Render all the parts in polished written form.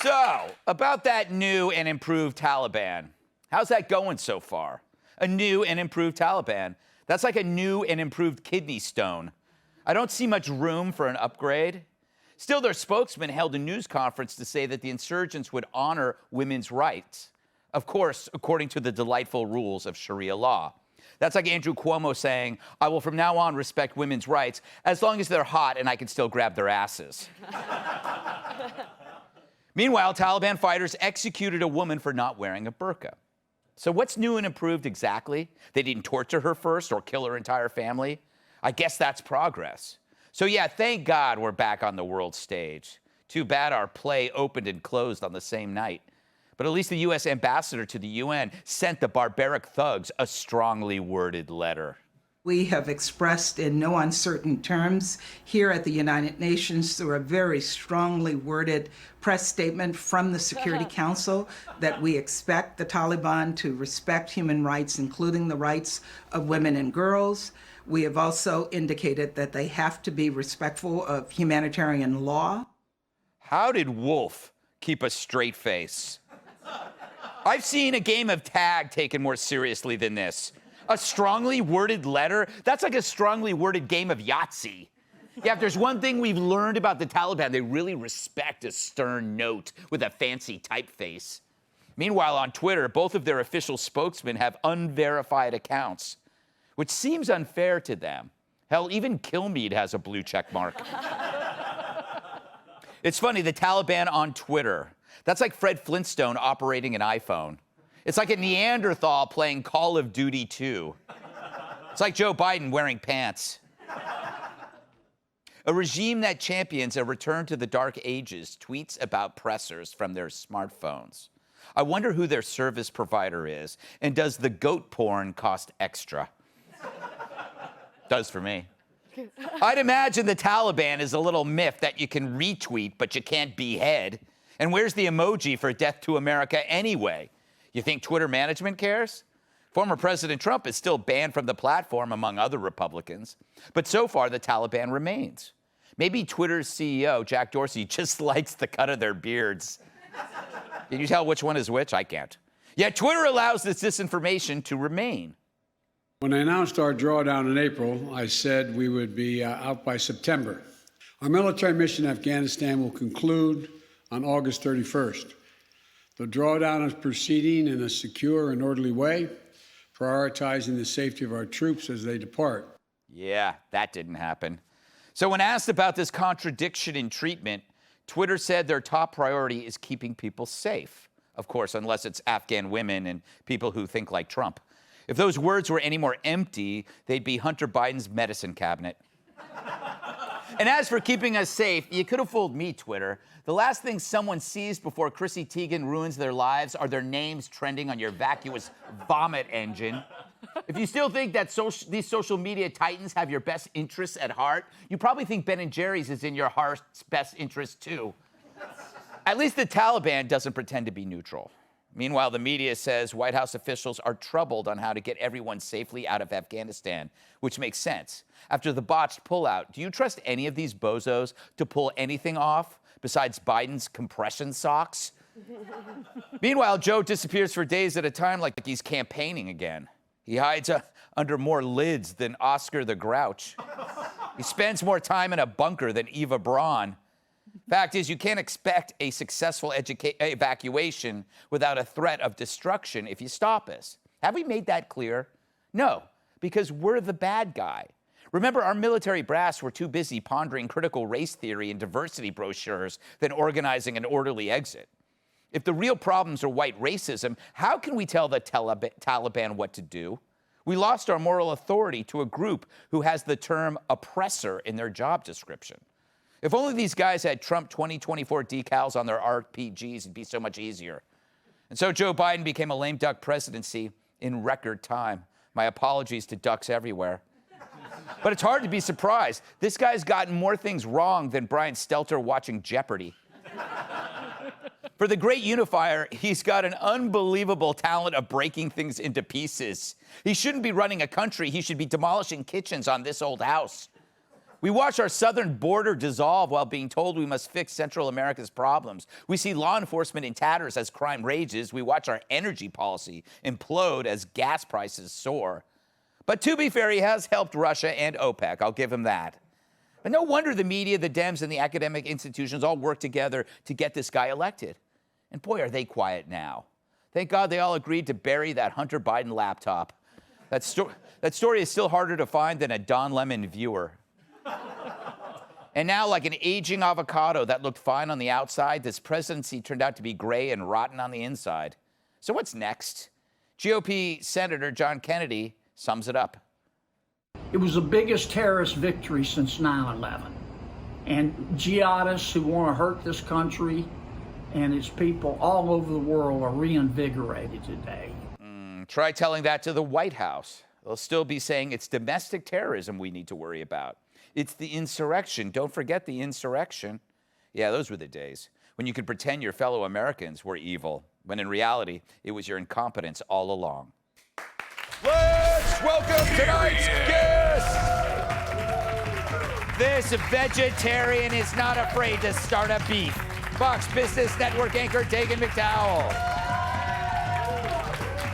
So, about that new and improved Taliban. How's that going so far? A new and improved Taliban. That's like a new and improved kidney stone. I don't see much room for an upgrade. Still, their spokesman held a news conference to say that the insurgents would honor women's rights. Of course, according to the delightful rules of Sharia law. That's like Andrew Cuomo saying, I will from now on respect women's rights as long as they're hot and I can still grab their asses. Meanwhile, Taliban fighters executed a woman for not wearing a burqa. So what's new and improved exactly? They didn't torture her first or kill her entire family? I guess that's progress. So yeah, thank God we're back on the world stage. Too bad our play opened and closed on the same night. But at least the U.S. ambassador to the UN sent the barbaric thugs a strongly worded letter. We have expressed in no uncertain terms here at the United Nations through a very strongly worded press statement from the Security Council that we expect the Taliban to respect human rights, including the rights of women and girls. We have also indicated that they have to be respectful of humanitarian law. How did Wolf keep a straight face? I've seen a game of tag taken more seriously than this. A strongly worded letter? That's like a strongly worded game of Yahtzee. Yeah, if there's one thing we've learned about the Taliban, they really respect a stern note with a fancy typeface. Meanwhile, on Twitter, both of their official spokesmen have unverified accounts, which seems unfair to them. Hell, even Kilmeade has a blue check mark. It's funny, the Taliban on Twitter. That's like Fred Flintstone operating an iPhone. It's like a Neanderthal playing Call of Duty 2. It's like Joe Biden wearing pants. A regime that champions a return to the dark ages tweets about pressers from their smartphones. I wonder who their service provider is, and does the goat porn cost extra? Does for me. I'd imagine the Taliban is a little myth that you can retweet, but you can't behead. And where's the emoji for Death to America anyway? You think Twitter management cares? Former President Trump is still banned from the platform, among other Republicans. But so far, the Taliban remains. Maybe Twitter's CEO, Jack Dorsey, just likes the cut of their beards. Can you tell which one is which? I can't. Yet Twitter allows this disinformation to remain. When I announced our drawdown in April, I said we would be out by September. Our military mission in Afghanistan will conclude on August 31st. The drawdown is proceeding in a secure and orderly way, prioritizing the safety of our troops as they depart. Yeah, that didn't happen. So when asked about this contradiction in treatment, Twitter said their top priority is keeping people safe. Of course, unless it's Afghan women and people who think like Trump. If those words were any more empty, they'd be Hunter Biden's medicine cabinet. And as for keeping us safe, you could have fooled me, Twitter. The last thing someone sees before Chrissy Teigen ruins their lives are their names trending on your vacuous vomit engine. If you still think that these social media titans have your best interests at heart, you probably think Ben & Jerry's is in your heart's best interest, too. At least the Taliban doesn't pretend to be neutral. Meanwhile, the media says White House officials are troubled on how to get everyone safely out of Afghanistan, which makes sense. After the botched pullout, do you trust any of these bozos to pull anything off besides Biden's compression socks? Meanwhile, Joe disappears for days at a time like he's campaigning again. He hides under more lids than Oscar the Grouch. He spends more time in a bunker than Eva Braun. Fact is, you can't expect a successful evacuation without a threat of destruction if you stop us. Have we made that clear? No, because we're the bad guy. Remember, our military brass were too busy pondering critical race theory and diversity brochures than organizing an orderly exit. If the real problems are white racism, how can we tell the Taliban what to do? We lost our moral authority to a group who has the term oppressor in their job description. If only these guys had Trump 2024 decals on their RPGs, it'd be so much easier. And so Joe Biden became a lame duck presidency in record time. My apologies to ducks everywhere. But it's hard to be surprised. This guy's gotten more things wrong than Brian Stelter watching Jeopardy. For the great unifier, he's got an unbelievable talent of breaking things into pieces. He shouldn't be running a country. He should be demolishing kitchens on this old house. We watch our southern border dissolve while being told we must fix Central America's problems. We see law enforcement in tatters as crime rages. We watch our energy policy implode as gas prices soar. But to be fair, he has helped Russia and OPEC. I'll give him that. But no wonder the media, the Dems, and the academic institutions all work together to get this guy elected. And boy, are they quiet now. Thank God they all agreed to bury that Hunter Biden laptop. That story is still harder to find than a Don Lemon viewer. And now, like an aging avocado that looked fine on the outside, this presidency turned out to be gray and rotten on the inside. So what's next? GOP Senator John Kennedy sums it up. It was the biggest terrorist victory since 9/11. And jihadists who want to hurt this country and its people all over the world are reinvigorated today. Try telling that to the White House. They'll still be saying it's domestic terrorism we need to worry about. It's the insurrection. Don't forget the insurrection. Yeah, those were the days when you could pretend your fellow Americans were evil, when in reality, it was your incompetence all along. Let's welcome tonight's guest. This vegetarian is not afraid to start a beef. Fox Business Network anchor Dagan McDowell.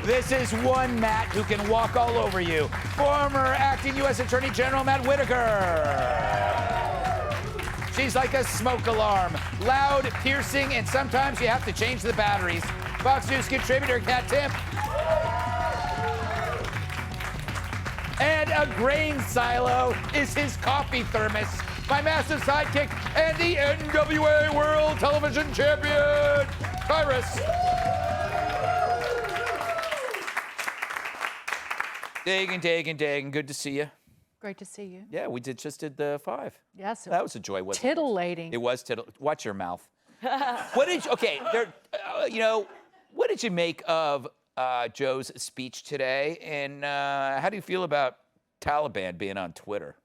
This is one Matt who can walk all over you. Former acting U.S. Attorney General Matt Whitaker. She's like a smoke alarm. Loud, piercing, and sometimes you have to change the batteries. Fox News contributor Kat Timpf. And a grain silo is his coffee thermos. My massive sidekick and the NWA World Television Champion, Tyrus. Dagan, good to see you. Great to see you. Yeah, we just did the 5. Yes. That was a joy, wasn't it? Titillating. It was Watch your mouth. What did you make of Joe's speech today? And how do you feel about Taliban being on Twitter?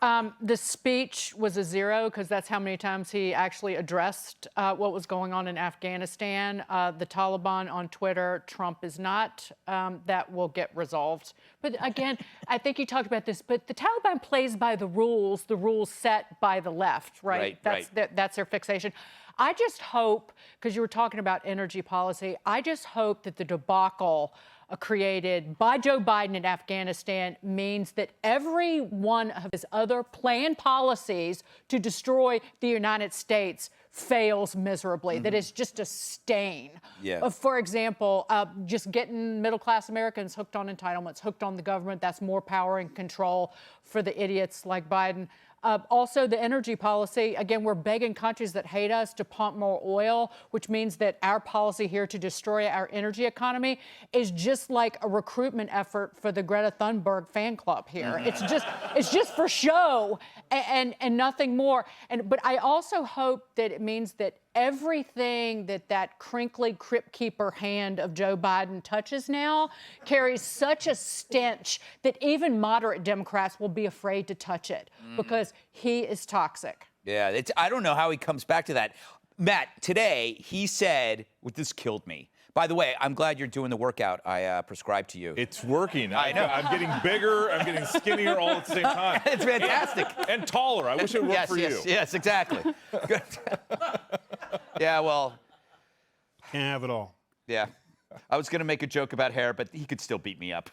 The speech was a 0 because that's how many times he actually addressed what was going on in Afghanistan. The Taliban on Twitter, Trump is not. That will get resolved. But again, I think you talked about this, but the Taliban plays by the rules set by the left, right? That's their fixation. I just hope, because you were talking about energy policy, I just hope that the debacle created by Joe Biden in Afghanistan means that every one of his other planned policies to destroy the United States fails miserably, that it's just a stain. Yeah. For example, just getting middle-class Americans hooked on entitlements, hooked on the government. That's more power and control for the idiots like Biden. Also, the energy policy, again, we're begging countries that hate us to pump more oil, which means that our policy here to destroy our energy economy is just like a recruitment effort for the Greta Thunberg fan club here. It's just for show and nothing more. But I also hope that it means that everything that crinkly crypt keeper hand of Joe Biden touches now carries such a stench that even moderate Democrats will be afraid to touch it because he is toxic. Yeah, I don't know how he comes back to that. Matt, today he said, this killed me. By the way, I'm glad you're doing the workout I prescribed to you. It's working. I know. I'm getting bigger. I'm getting skinnier all at the same time. It's fantastic. And taller. I wish it worked for you. Yes, exactly. Good. Yeah, well. Can't have it all. Yeah. I was going to make a joke about hair, but he could still beat me up.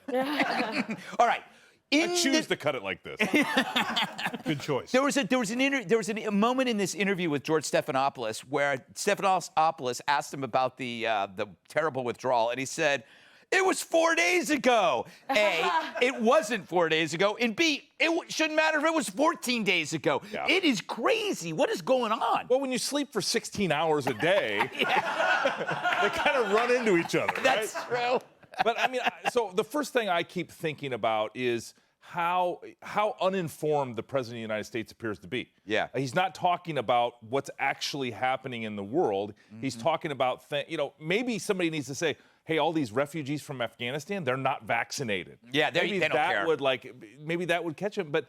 All right. I choose to cut it like this. Good choice. There was a moment in this interview with George Stephanopoulos where Stephanopoulos asked him about the terrible withdrawal, and he said, "It was 4 days ago." A, it wasn't 4 days ago, and B, it shouldn't matter if it was 14 days ago. Yeah. It is crazy. What is going on? Well, when you sleep for 16 hours a day, they kind of run into each other, right? That's true. But I mean, so the first thing I keep thinking about is how uninformed the President of the United States appears to be. Yeah. He's not talking about what's actually happening in the world. He's talking about, maybe somebody needs to say, hey, all these refugees from Afghanistan, they're not vaccinated. Yeah, they don't care. Maybe that would catch them. But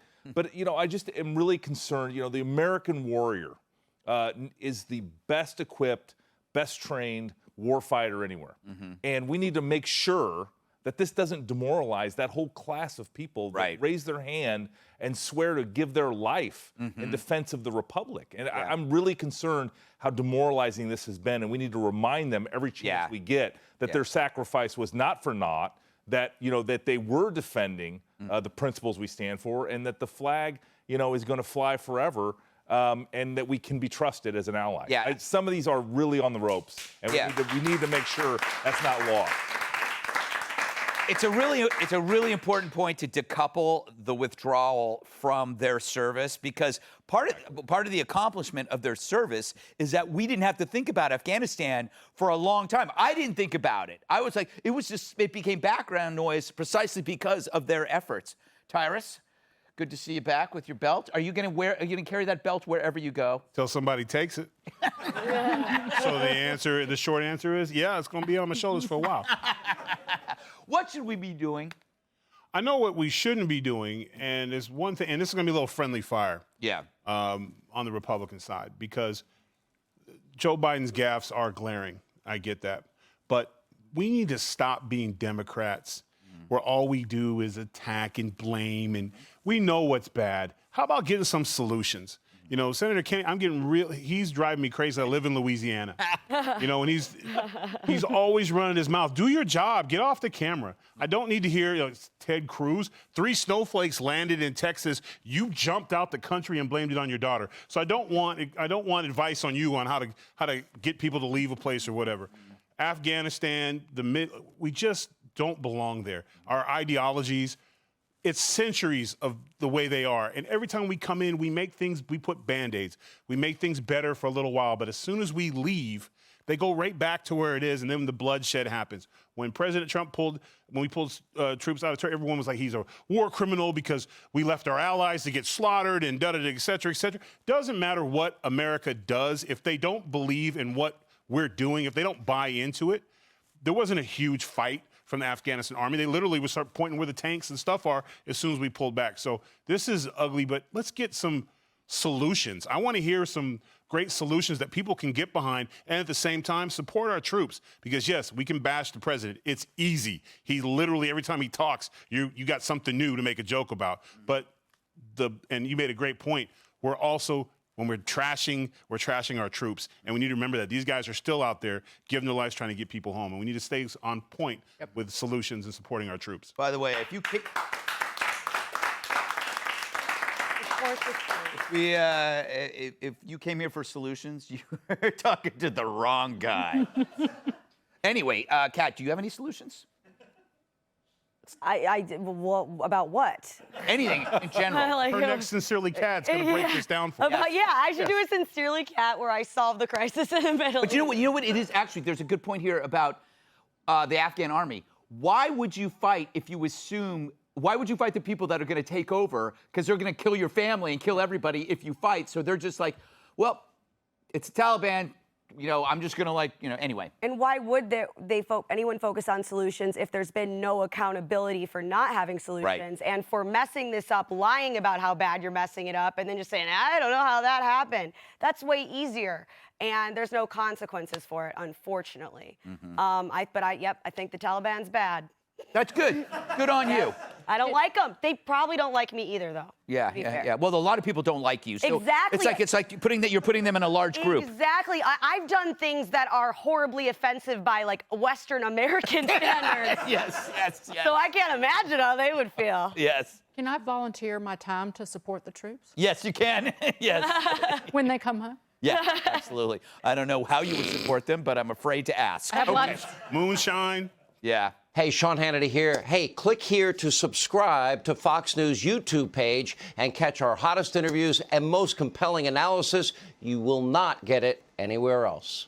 I just am really concerned. The American warrior is the best equipped, best trained warfighter anywhere. And we need to make sure that this doesn't demoralize that whole class of people that raise their hand and swear to give their life in defense of the republic. And I'm really concerned how demoralizing this has been, and we need to remind them every chance we get that their sacrifice was not for naught, that, you know, that they were defending the principles we stand for, and that the flag, you know, is going to fly forever, and that we can be trusted as an ally. Some of these are really on the ropes, and we need to make sure that's not lost. It's a really important point to decouple the withdrawal from their service, because part of the accomplishment of their service is that we didn't have to think about Afghanistan for a long time. I didn't think about it. I was like, it became background noise precisely because of their efforts. Tyrus, good to see you back with your belt. Are you going to carry that belt wherever you go? Till somebody takes it. So the short answer is, yeah, it's going to be on my shoulders for a while. What should we be doing? I know what we shouldn't be doing, and there's one thing, and this is going to be a little friendly fire on the Republican side, because Joe Biden's gaffes are glaring. I get that. But we need to stop being Democrats where all we do is attack and blame, and we know what's bad. How about getting some solutions? You know, Senator Kennedy, he's driving me crazy. I live in Louisiana. You know, and he's always running his mouth. Do your job. Get off the camera. I don't need to hear, you know, Ted Cruz. 3 snowflakes landed in Texas. You jumped out the country and blamed it on your daughter. So I don't want advice on you on how to get people to leave a place or whatever. Afghanistan, we just don't belong there. Our ideologies, it's centuries of the way they are. And every time we come in, we put Band-Aids. We make things better for a little while. But as soon as we leave, they go right back to where it is, and then the bloodshed happens. When President Trump when we pulled troops out of Turkey, everyone was like, he's a war criminal because we left our allies to get slaughtered and da-da-da, et cetera, et cetera. Doesn't matter what America does. If they don't believe in what we're doing, if they don't buy into it, there wasn't a huge fight from the Afghanistan army. They literally would start pointing where the tanks and stuff are as soon as we pulled back. So this is ugly, but let's get some solutions. I want to hear some great solutions that people can get behind, and at the same time support our troops, because yes, we can bash the president. It's easy. He literally, every time he talks, you got something new to make a joke about. But and you made a great point. We're also, when we're trashing our troops, and we need to remember that these guys are still out there giving their lives trying to get people home, and we need to stay on point with solutions and supporting our troops. By the way, if you came here for solutions, you're talking to the wrong guy. Anyway, Kat, do you have any solutions? Well, about what? Anything in general. Her next Sincerely Kat's going to break this down for us. I should do a Sincerely Kat where I solve the crisis in the Middle East. But you know what? It is actually, there's a good point here about the Afghan army. Why would you fight if you assume? Why would you fight the people that are going to take over? Because they're going to kill your family and kill everybody if you fight. So they're just like, well, it's the Taliban. You know, I'm just going to anyway. And why would anyone focus on solutions if there's been no accountability for not having solutions and for messing this up, lying about how bad you're messing it up, and then just saying, I don't know how that happened. That's way easier. And there's no consequences for it, unfortunately. I think the Taliban's bad. That's good. Good on you. I don't like them. They probably don't like me either, though. Yeah. Well, a lot of people don't like you. So exactly. It's like you're putting them in a large group. Exactly. I've done things that are horribly offensive by like Western American standards. Yes. So I can't imagine how they would feel. Yes. Can I volunteer my time to support the troops? Yes, you can. Yes. When they come home? Yeah, absolutely. I don't know how you would support them, but I'm afraid to ask. I have lots. Moonshine. Yeah. Hey, Sean Hannity here. Hey, click here to subscribe to Fox News YouTube page and catch our hottest interviews and most compelling analysis. You will not get it anywhere else.